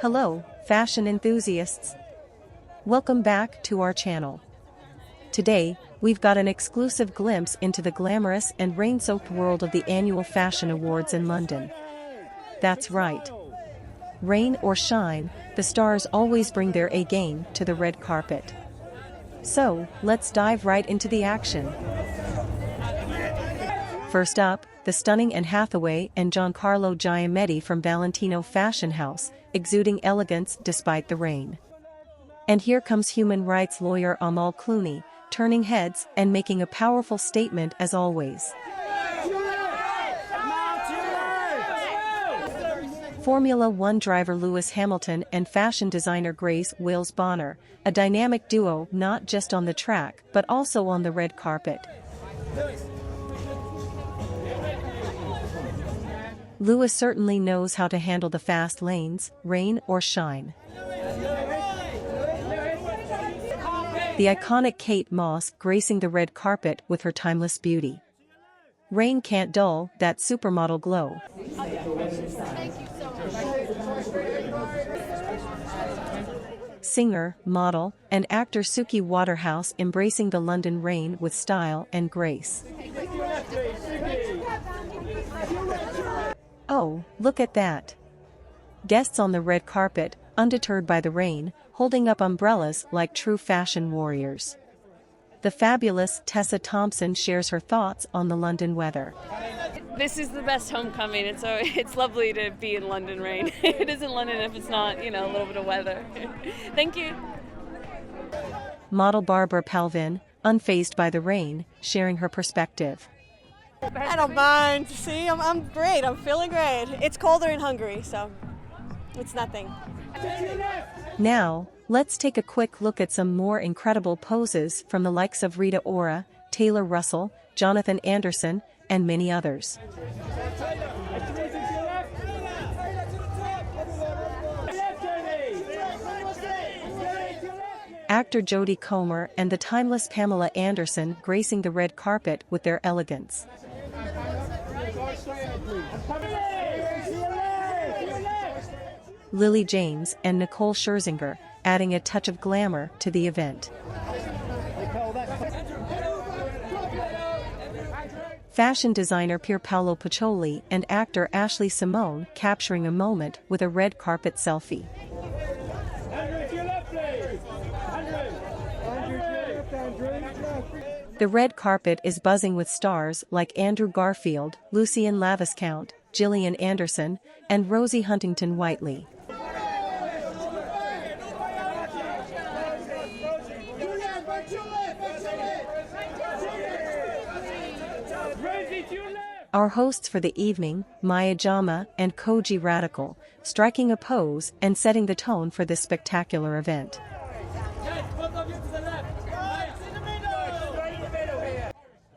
Hello, fashion enthusiasts. Welcome back to our channel. Today, we've got an exclusive glimpse into the glamorous and rain-soaked world of the annual Fashion Awards in London. That's right. Rain or shine, the stars always bring their A-game to the red carpet. So, let's dive right into the action. First up, the stunning Anne Hathaway and Giancarlo Giametti from Valentino Fashion House, exuding elegance despite the rain. And here comes human rights lawyer Amal Clooney, turning heads and making a powerful statement as always. Formula One driver Lewis Hamilton and fashion designer Grace Wales Bonner, a dynamic duo not just on the track but also on the red carpet. Lewis certainly knows how to handle the fast lanes, rain or shine. The iconic Kate Moss gracing the red carpet with her timeless beauty. Rain can't dull that supermodel glow. Singer, model, and actor Suki Waterhouse embracing the London rain with style and grace. Oh, look at that! Guests on the red carpet, undeterred by the rain, holding up umbrellas like true fashion warriors. The fabulous Tessa Thompson shares her thoughts on the London weather. This is the best homecoming, and so it's lovely to be in London rain. It isn't London if it's not, a little bit of weather. Thank you. Model Barbara Palvin, unfazed by the rain, sharing her perspective. I don't mind. See, I'm great. I'm feeling great. It's colder in Hungary, so it's nothing. Now, let's take a quick look at some more incredible poses from the likes of Rita Ora, Taylor Russell, Jonathan Anderson, and many others. Actor Jodie Comer and the timeless Pamela Anderson gracing the red carpet with their elegance. Lily James and Nicole Scherzinger, adding a touch of glamour to the event. Fashion designer Pier Paolo Pacioli and actor Ashley Simone capturing a moment with a red carpet selfie. The red carpet is buzzing with stars like Andrew Garfield, Lucien Laviscount, Gillian Anderson, and Rosie Huntington-Whiteley. Our hosts for the evening, Maya Jama and Koji Radical, striking a pose and setting the tone for this spectacular event.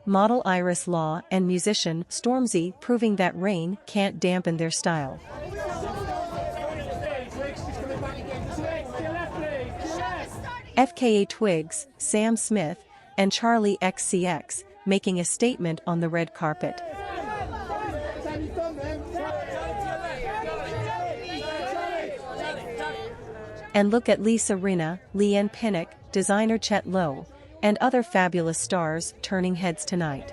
Model Iris Law and musician Stormzy proving that rain can't dampen their style. FKA Twigs, Sam Smith, and Charlie XCX making a statement on the red carpet. And look at Lisa Rinna, Leanne Pinnock, designer Chet Lowe, and other fabulous stars turning heads tonight.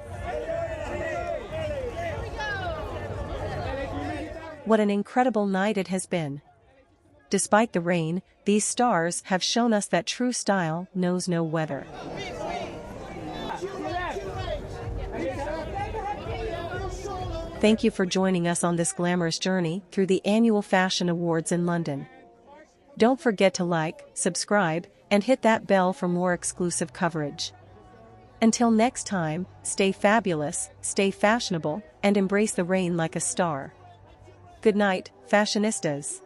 What an incredible night it has been. Despite the rain, these stars have shown us that true style knows no weather. Thank you for joining us on this glamorous journey through the annual Fashion Awards in London. Don't forget to like, subscribe, and hit that bell for more exclusive coverage. Until next time, stay fabulous, stay fashionable, and embrace the rain like a star. Good night, fashionistas.